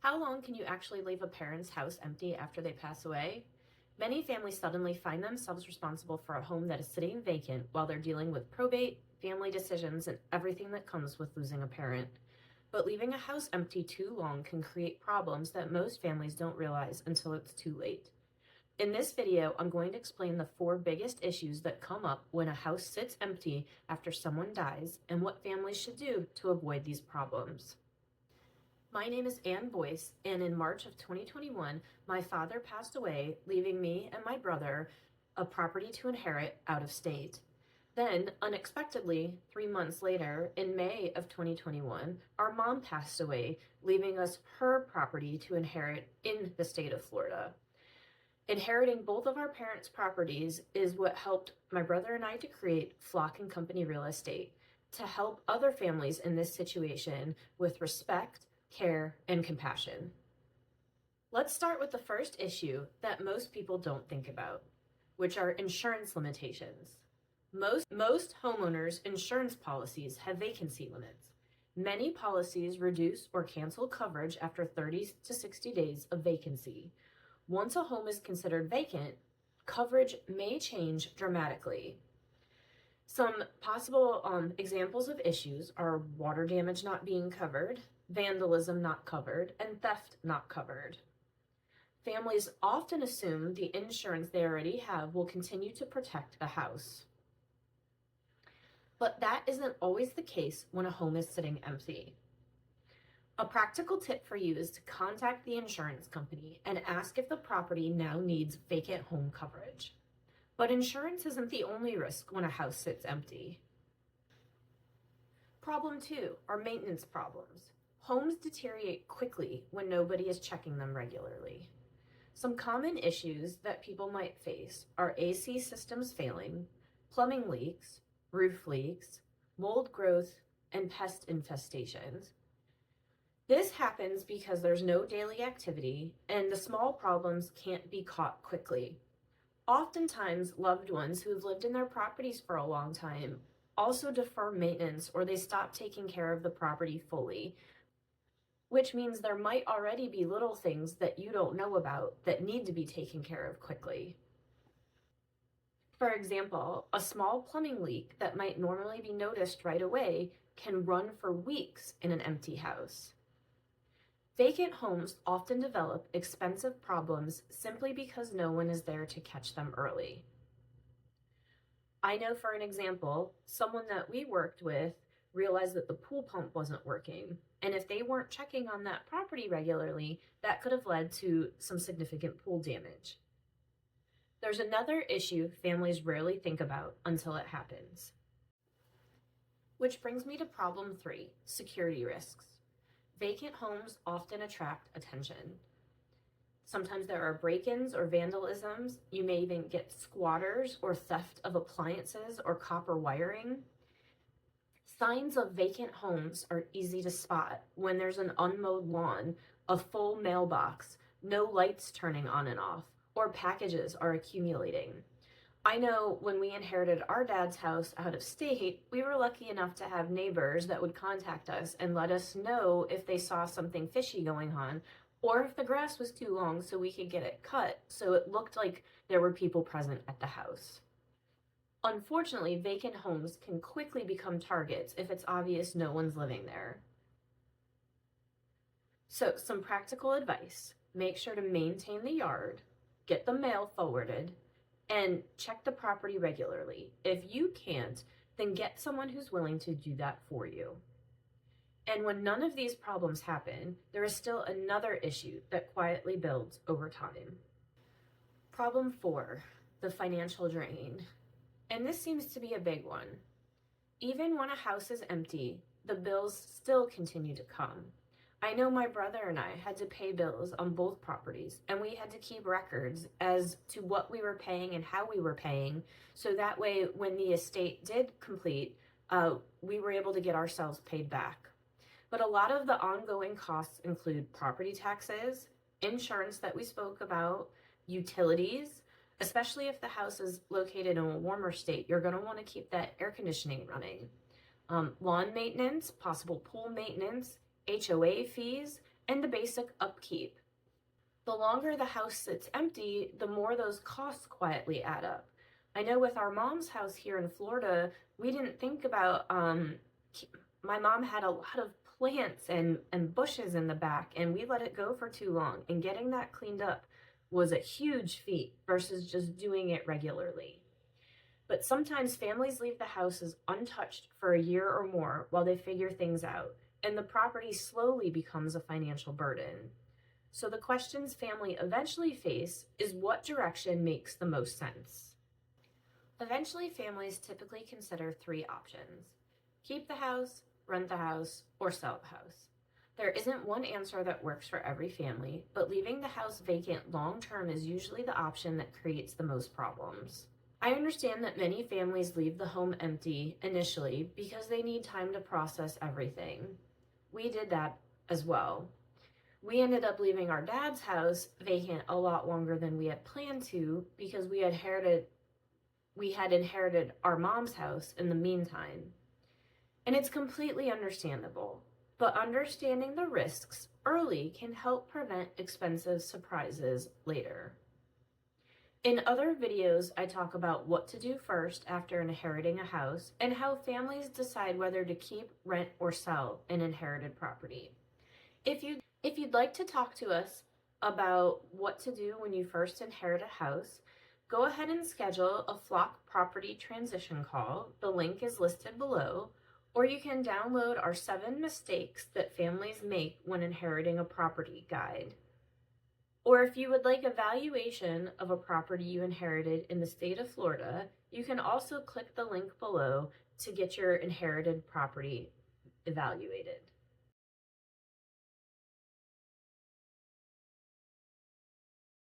How long can you actually leave a parent's house empty after they pass away? Many families suddenly find themselves responsible for a home that is sitting vacant while they're dealing with probate, family decisions, and everything that comes with losing a parent. But leaving a house empty too long can create problems that most families don't realize until it's too late. In this video, I'm going to explain the 4 biggest issues that come up when a house sits empty after someone dies and what families should do to avoid these problems. My name is Ann Boyce, and in March of 2021, my father passed away, leaving me and my brother a property to inherit out of state. Then, unexpectedly, 3 months later, in May of 2021, our mom passed away, leaving us her property to inherit in the state of Florida. Inheriting both of our parents' properties is what helped my brother and I to create Flock & Company Real Estate to help other families in this situation with respect, care, and compassion. Let's start with the first issue that most people don't think about, which are insurance limitations. Most homeowners' insurance policies have vacancy limits. Many policies reduce or cancel coverage after 30 to 60 days of vacancy. Once a home is considered vacant, coverage may change dramatically. Some possible examples of issues are water damage not being covered, vandalism not covered, and theft not covered. Families often assume the insurance they already have will continue to protect the house. But that isn't always the case when a home is sitting empty. A practical tip for you is to contact the insurance company and ask if the property now needs vacant home coverage. But insurance isn't the only risk when a house sits empty. Problem 2 are maintenance problems. Homes deteriorate quickly when nobody is checking them regularly. Some common issues that people might face are AC systems failing, plumbing leaks, roof leaks, mold growth, and pest infestations. This happens because there's no daily activity and the small problems can't be caught quickly. Oftentimes, loved ones who've lived in their properties for a long time also defer maintenance or they stop taking care of the property fully, which means there might already be little things that you don't know about that need to be taken care of quickly. For example, a small plumbing leak that might normally be noticed right away can run for weeks in an empty house. Vacant homes often develop expensive problems simply because no one is there to catch them early. I know, for an example, someone that we worked with realized that the pool pump wasn't working, and if they weren't checking on that property regularly, that could have led to some significant pool damage. There's another issue families rarely think about until it happens. Which brings me to problem 3, security risks. Vacant homes often attract attention. Sometimes there are break-ins or vandalisms. You may even get squatters or theft of appliances or copper wiring. Signs of vacant homes are easy to spot when there's an unmowed lawn, a full mailbox, no lights turning on and off, or packages are accumulating. I know when we inherited our dad's house out of state, we were lucky enough to have neighbors that would contact us and let us know if they saw something fishy going on, or if the grass was too long so we could get it cut so it looked like there were people present at the house. Unfortunately, vacant homes can quickly become targets if it's obvious no one's living there. So, some practical advice. Make sure to maintain the yard, get the mail forwarded, and check the property regularly. If you can't, then get someone who's willing to do that for you. And when none of these problems happen, there is still another issue that quietly builds over time. Problem 4, the financial drain. And this seems to be a big one. Even when a house is empty, the bills still continue to come. I know my brother and I had to pay bills on both properties, and we had to keep records as to what we were paying and how we were paying, so that way when the estate did complete, we were able to get ourselves paid back. But a lot of the ongoing costs include property taxes, insurance that we spoke about, utilities, especially if the house is located in a warmer state, you're going to want to keep that air conditioning running. Lawn maintenance, possible pool maintenance, HOA fees, and the basic upkeep. The longer the house sits empty, the more those costs quietly add up. I know with our mom's house here in Florida, we didn't think about, my mom had a lot of plants and bushes in the back, and we let it go for too long. And getting that cleaned up was a huge feat versus just doing it regularly. But sometimes families leave the houses untouched for a year or more while they figure things out, and the property slowly becomes a financial burden. So the questions family eventually face is what direction makes the most sense. Eventually, families typically consider three options: keep the house, rent the house, or sell the house. There isn't one answer that works for every family, but leaving the house vacant long term is usually the option that creates the most problems. I understand that many families leave the home empty initially because they need time to process everything. We did that as well. We ended up leaving our dad's house vacant a lot longer than we had planned to because we had inherited our mom's house in the meantime. And it's completely understandable, but understanding the risks early can help prevent expensive surprises later. In other videos, I talk about what to do first after inheriting a house and how families decide whether to keep, rent, or sell an inherited property. If you'd like to talk to us about what to do when you first inherit a house, go ahead and schedule a Flock Property Transition call. The link is listed below, or you can download our 7 mistakes that families make when inheriting a property guide. Or if you would like a valuation of a property you inherited in the state of Florida, you can also click the link below to get your inherited property evaluated.